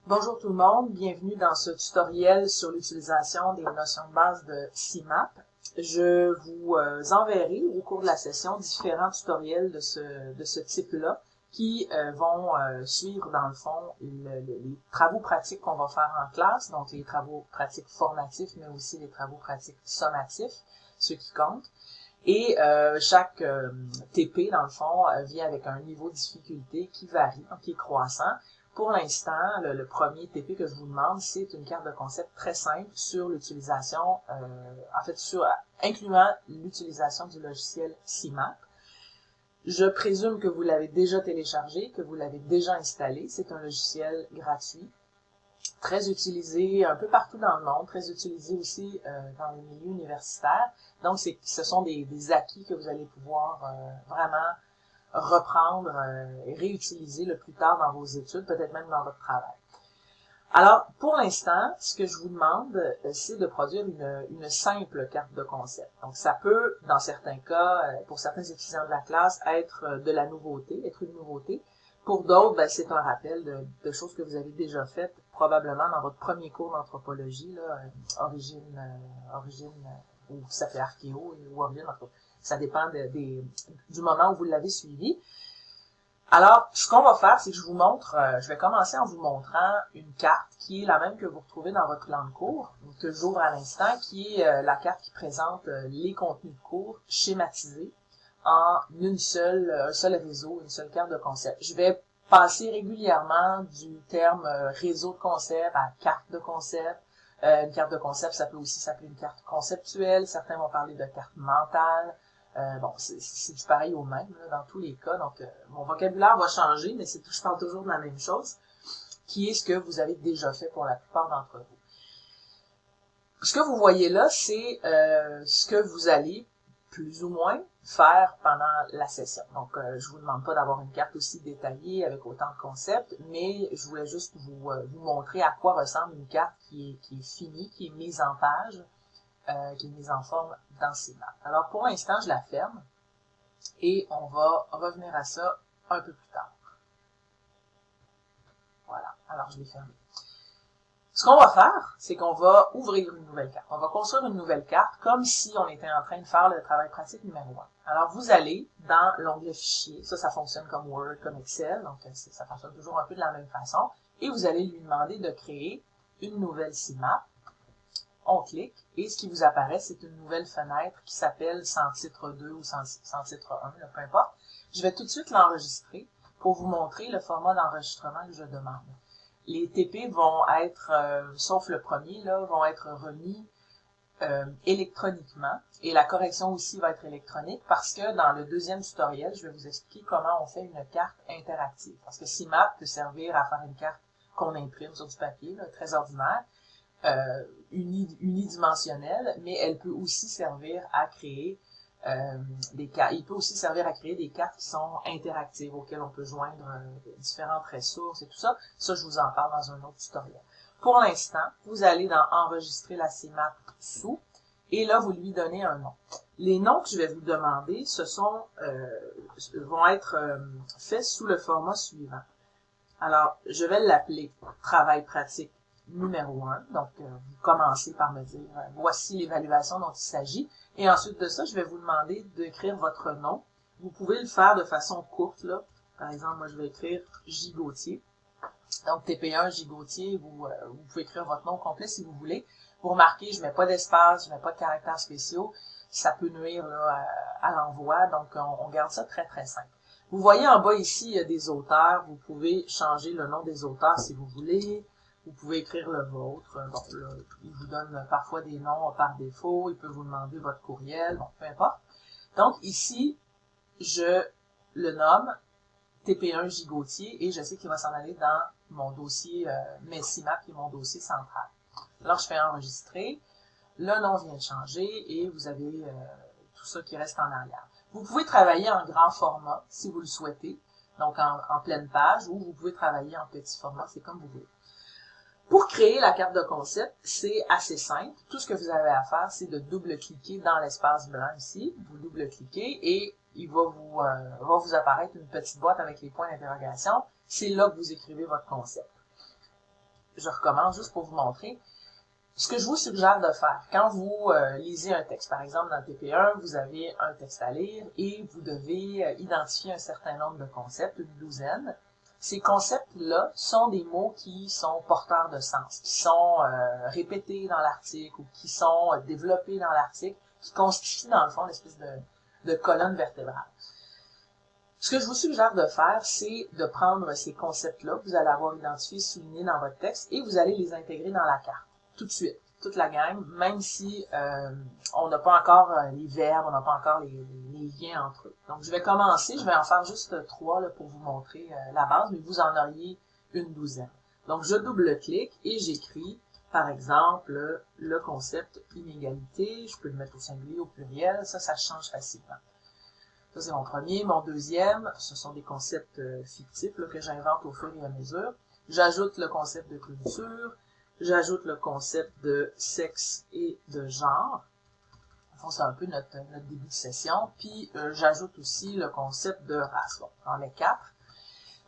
Bonjour tout le monde, bienvenue dans ce tutoriel sur l'utilisation des notions de base de CIMAP. Je vous enverrai au cours de la session différents tutoriels de ce type-là qui vont suivre dans le fond les travaux pratiques qu'on va faire en classe, donc les travaux pratiques formatifs, mais aussi les travaux pratiques sommatifs, ceux qui comptent. Et chaque TP, dans le fond, vient avec un niveau de difficulté qui varie, donc qui est croissant. Pour l'instant, le premier TP que je vous demande, c'est une carte de concept très simple sur l'utilisation, incluant l'utilisation du logiciel CIMAP. Je présume que vous l'avez déjà téléchargé, que vous l'avez déjà installé. C'est un logiciel gratuit, très utilisé un peu partout dans le monde, très utilisé aussi dans les milieux universitaires. Donc, ce sont des acquis que vous allez pouvoir vraiment reprendre et réutiliser le plus tard dans vos études, peut-être même dans votre travail. Alors, pour l'instant, ce que je vous demande, c'est de produire une simple carte de concept. Donc, ça peut, dans certains cas, pour certains étudiants de la classe, être de la nouveauté, être une nouveauté. Pour d'autres, c'est un rappel de choses que vous avez déjà faites, probablement dans votre premier cours d'anthropologie, là, origine, ou ça fait archéo, ou origine, ça dépend du moment où vous l'avez suivi. Alors, ce qu'on va faire, c'est que je vous montre, je vais commencer en vous montrant une carte qui est la même que vous retrouvez dans votre plan de cours, que j'ouvre à l'instant, qui est la carte qui présente les contenus de cours schématisés en un seul réseau, une seule carte de concept. Je vais passer régulièrement du terme réseau de concept à carte de concept. Une carte de concept, ça peut aussi s'appeler une carte conceptuelle. Certains vont parler de carte mentale. C'est du pareil au même là, dans tous les cas. Donc, mon vocabulaire va changer, mais je parle toujours de la même chose, qui est ce que vous avez déjà fait pour la plupart d'entre vous. Ce que vous voyez là, c'est ce que vous allez plus ou moins faire pendant la session. Donc, je vous demande pas d'avoir une carte aussi détaillée avec autant de concepts, mais je voulais juste vous montrer à quoi ressemble une carte qui est finie, qui est mise en page, qui est mise en forme dans CIMAP. Alors, pour l'instant, je la ferme et on va revenir à ça un peu plus tard. Voilà, alors je l'ai fermée. Ce qu'on va faire, c'est qu'on va ouvrir une nouvelle carte. On va construire une nouvelle carte comme si on était en train de faire le travail pratique numéro 1. Alors, vous allez dans l'onglet Fichier. Ça fonctionne comme Word, comme Excel. Donc, ça fonctionne toujours un peu de la même façon. Et vous allez lui demander de créer une nouvelle CIMAP. On clique et ce qui vous apparaît, c'est une nouvelle fenêtre qui s'appelle sans titre 2 ou sans titre 1, là, peu importe. Je vais tout de suite l'enregistrer pour vous montrer le format d'enregistrement que je demande. Les TP vont être, sauf le premier, là, vont être remis électroniquement et la correction aussi va être électronique parce que dans le deuxième tutoriel, je vais vous expliquer comment on fait une carte interactive. Parce que CIMAP peut servir à faire une carte qu'on imprime sur du papier, là, très ordinaire, unidimensionnelle, mais elle peut aussi servir à créer il peut aussi servir à créer des cartes qui sont interactives, auxquelles on peut joindre différentes ressources et tout ça. Ça, je vous en parle dans un autre tutoriel. Pour l'instant, vous allez dans Enregistrer la CIMAP sous, et là, vous lui donnez un nom. Les noms que je vais vous demander, vont être faits sous le format suivant. Alors, je vais l'appeler Travail pratique numéro 1. Donc, vous commencez par me dire, voici l'évaluation dont il s'agit. Et ensuite de ça, je vais vous demander d'écrire votre nom. Vous pouvez le faire de façon courte, là. Par exemple, moi, je vais écrire J. Gauthier. Donc, TP1, J. Gauthier, vous pouvez écrire votre nom complet si vous voulez. Vous remarquez, je mets pas d'espace, je mets pas de caractères spéciaux. Ça peut nuire là, à l'envoi. Donc, on garde ça très, très simple. Vous voyez en bas ici, il y a des auteurs. Vous pouvez changer le nom des auteurs si vous voulez. Vous pouvez écrire le vôtre. Bon, là, il vous donne parfois des noms par défaut. Il peut vous demander votre courriel. Bon, peu importe. Donc, ici, je le nomme TP1 J. Gauthier et je sais qu'il va s'en aller dans mon dossier CIMAP, qui est mon dossier central. Alors, je fais enregistrer. Le nom vient de changer et vous avez tout ça qui reste en arrière. Vous pouvez travailler en grand format si vous le souhaitez, donc en pleine page, ou vous pouvez travailler en petit format, c'est comme vous voulez. Pour créer la carte de concept, c'est assez simple. Tout ce que vous avez à faire, c'est de double-cliquer dans l'espace blanc ici. Vous double-cliquez et il va vous apparaître une petite boîte avec les points d'interrogation. C'est là que vous écrivez votre concept. je recommence juste pour vous montrer. Ce que je vous suggère de faire, quand vous lisez un texte, par exemple dans le TP1, vous avez un texte à lire et vous devez identifier un certain nombre de concepts, une douzaine. Ces concepts-là sont des mots qui sont porteurs de sens, qui sont répétés dans l'article ou qui sont développés dans l'article, qui constituent dans le fond une espèce de colonne vertébrale. Ce que je vous suggère de faire, c'est de prendre ces concepts-là que vous allez avoir identifiés, soulignés dans votre texte, et vous allez les intégrer dans la carte, tout de suite, toute la gang, même si on n'a pas encore les verbes, on n'a pas encore les liens entre eux. Donc, je vais commencer, je vais en faire juste 3 là, pour vous montrer la base, mais vous en auriez une douzaine. Donc, je double-clique et j'écris, par exemple, le concept inégalité. Je peux le mettre au singulier, au pluriel, ça change facilement. Ça, c'est mon premier. Mon deuxième, ce sont des concepts fictifs là, que j'invente au fur et à mesure. J'ajoute le concept de culture, j'ajoute le concept de sexe et de genre. En fond, c'est un peu notre début de session. Puis, j'ajoute aussi le concept de race. Bon, j'en ai 4.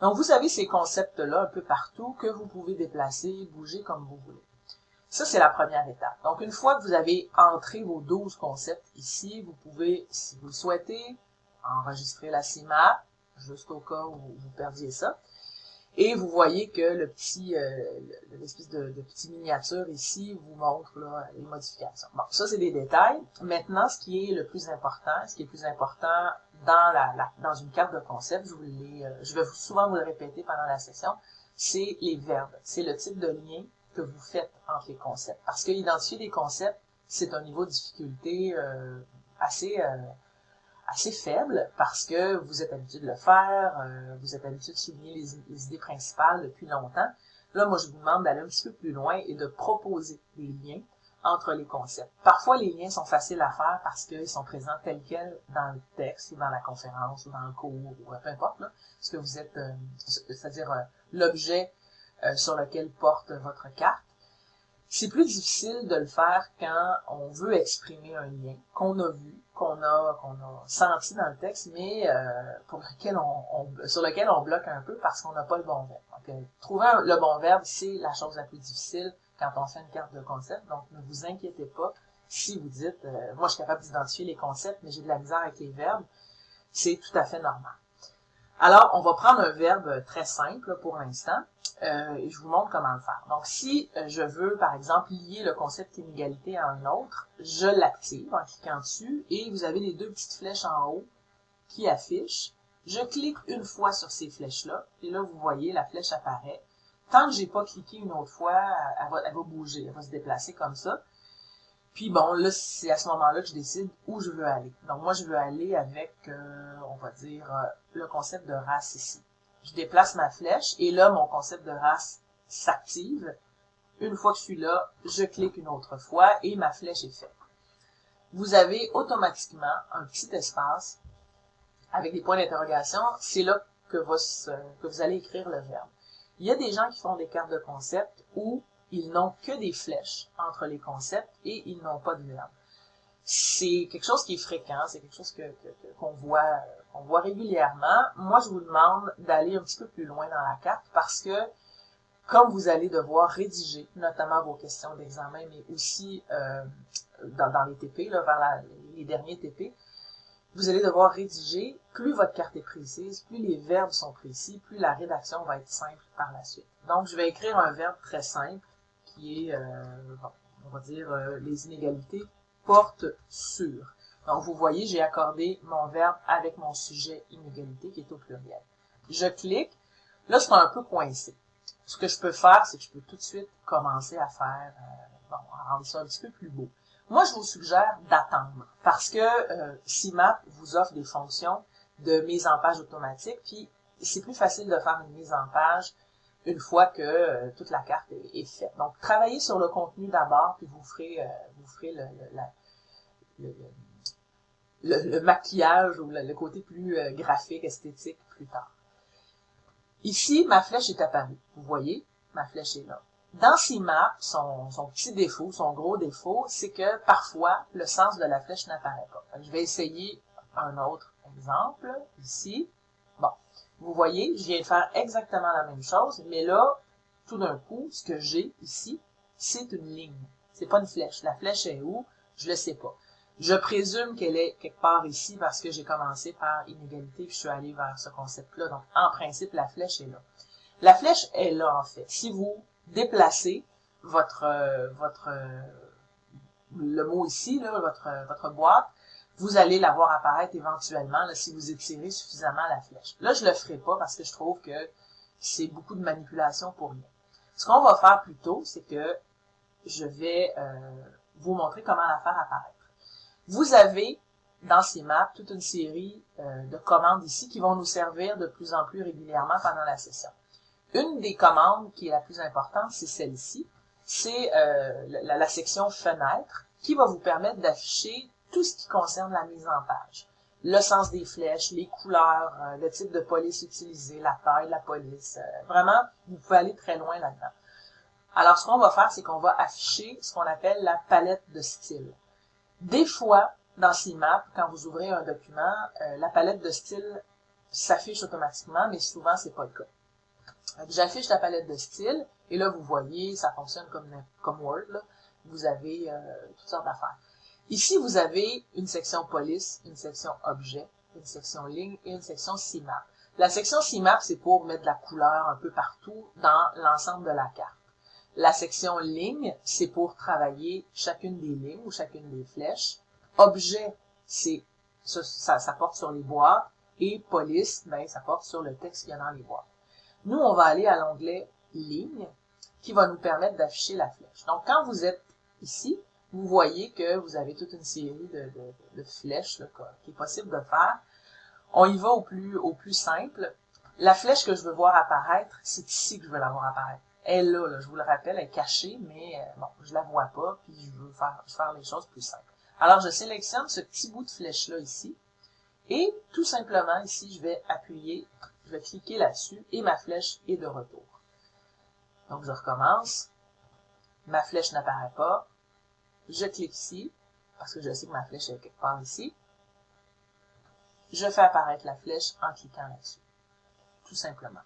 Donc, vous avez ces concepts-là un peu partout que vous pouvez déplacer, bouger comme vous voulez. Ça, c'est la première étape. Donc, une fois que vous avez entré vos 12 concepts ici, vous pouvez, si vous le souhaitez, enregistrer la CIMAP, juste au cas où vous perdiez ça. Et vous voyez que le petit, l'espèce de petit miniature ici vous montre là, les modifications. Bon, ça c'est des détails. Maintenant, ce qui est le plus important, dans une carte de concept, je vais souvent vous le répéter pendant la session, c'est les verbes. C'est le type de lien que vous faites entre les concepts. Parce que identifier des concepts, c'est un niveau de difficulté assez faible parce que vous êtes habitué de le faire, vous êtes habitué de souligner les idées principales depuis longtemps. Là, moi, je vous demande d'aller un petit peu plus loin et de proposer des liens entre les concepts. Parfois, les liens sont faciles à faire parce qu'ils sont présents tels quels dans le texte ou dans la conférence ou dans le cours ou peu importe, là, ce que vous êtes, c'est-à-dire l'objet sur lequel porte votre carte. C'est plus difficile de le faire quand on veut exprimer un lien qu'on a vu, qu'on a senti dans le texte, mais sur lequel on bloque un peu parce qu'on n'a pas le bon verbe. Donc, trouver le bon verbe, c'est la chose la plus difficile quand on fait une carte de concept. Donc, ne vous inquiétez pas si vous dites moi, je suis capable d'identifier les concepts, mais j'ai de la misère avec les verbes. C'est tout à fait normal. Alors, on va prendre un verbe très simple pour l'instant et je vous montre comment le faire. Donc, si je veux, par exemple, lier le concept inégalité à un autre, je l'active en cliquant dessus et vous avez les 2 petites flèches en haut qui affichent. Je clique une fois sur ces flèches-là et là, vous voyez, la flèche apparaît. Tant que j'ai pas cliqué une autre fois, elle va bouger, elle va se déplacer comme ça. Puis bon, là, c'est à ce moment-là que je décide où je veux aller. Donc moi, je veux aller avec, on va dire, le concept de race ici. Je déplace ma flèche et là, mon concept de race s'active. Une fois que je suis là, je clique une autre fois et ma flèche est faite. Vous avez automatiquement un petit espace avec des points d'interrogation. C'est là que vous allez écrire le verbe. Il y a des gens qui font des cartes de concept où ils n'ont que des flèches entre les concepts et ils n'ont pas de verbe. C'est quelque chose qui est fréquent, c'est quelque chose qu'on voit régulièrement. Moi, je vous demande d'aller un petit peu plus loin dans la carte parce que comme vous allez devoir rédiger, notamment vos questions d'examen, mais aussi dans les TP, là, vers les derniers TP, vous allez devoir rédiger, plus votre carte est précise, plus les verbes sont précis, plus la rédaction va être simple par la suite. Donc, je vais écrire un verbe très simple qui est, on va dire, les inégalités portent sur. Donc, vous voyez, j'ai accordé mon verbe avec mon sujet inégalité qui est au pluriel. Je clique. Là, c'est un peu coincé. Ce que je peux faire, c'est que je peux tout de suite commencer à faire, à rendre ça un petit peu plus beau. Moi, je vous suggère d'attendre parce que CIMAP vous offre des fonctions de mise en page automatique, puis c'est plus facile de faire une mise en page une fois que toute la carte est faite. Donc, travaillez sur le contenu d'abord, puis vous ferez le maquillage ou le côté plus graphique, esthétique plus tard. Ici, ma flèche est apparue. Vous voyez, ma flèche est là. Dans CIMAP, son petit défaut, son gros défaut, c'est que parfois, le sens de la flèche n'apparaît pas. Je vais essayer un autre exemple, ici. Bon, vous voyez, je viens de faire exactement la même chose, mais là, tout d'un coup, ce que j'ai ici, c'est une ligne. C'est pas une flèche. La flèche est où? Je le sais pas. Je présume qu'elle est quelque part ici parce que j'ai commencé par inégalité puis je suis allé vers ce concept-là. Donc, en principe, la flèche est là. La flèche est là, en fait. Si vous déplacez le mot ici, là, votre boîte, vous allez la voir apparaître éventuellement là, si vous étirez suffisamment la flèche. Là, je le ferai pas parce que je trouve que c'est beaucoup de manipulation pour rien. Ce qu'on va faire plutôt, c'est que je vais vous montrer comment la faire apparaître. Vous avez dans ces maps toute une série de commandes ici qui vont nous servir de plus en plus régulièrement pendant la session. Une des commandes qui est la plus importante, c'est celle-ci. C'est la section fenêtre qui va vous permettre d'afficher tout ce qui concerne la mise en page. Le sens des flèches, les couleurs, le type de police utilisé, la taille de la police. Vraiment, vous pouvez aller très loin là-dedans. Alors, ce qu'on va faire, c'est qu'on va afficher ce qu'on appelle la palette de style. Des fois, dans CMAP, quand vous ouvrez un document, la palette de style s'affiche automatiquement, mais souvent, c'est pas le cas. J'affiche la palette de style, et là, vous voyez, ça fonctionne comme Word, là. Vous avez toutes sortes d'affaires. Ici, vous avez une section police, une section objet, une section ligne et une section CMAP. La section CMAP, c'est pour mettre de la couleur un peu partout dans l'ensemble de la carte. La section ligne, c'est pour travailler chacune des lignes ou chacune des flèches. Objet, ça porte sur les boîtes. Et police, ben, ça porte sur le texte qu'il y a dans les boîtes. Nous, on va aller à l'onglet ligne qui va nous permettre d'afficher la flèche. Donc, quand vous êtes ici, vous voyez que vous avez toute une série de flèches là, qui est possible de faire. On y va au plus simple. La flèche que je veux voir apparaître, c'est ici que je veux la voir apparaître. Elle est là, je vous le rappelle, elle est cachée, mais bon, je la vois pas, puis je veux faire les choses plus simples. Alors, je sélectionne ce petit bout de flèche-là ici, et tout simplement, ici, je vais cliquer là-dessus, et ma flèche est de retour. Donc, je recommence. Ma flèche n'apparaît pas. Je clique ici, parce que je sais que ma flèche est quelque part ici. Je fais apparaître la flèche en cliquant là-dessus. Tout simplement.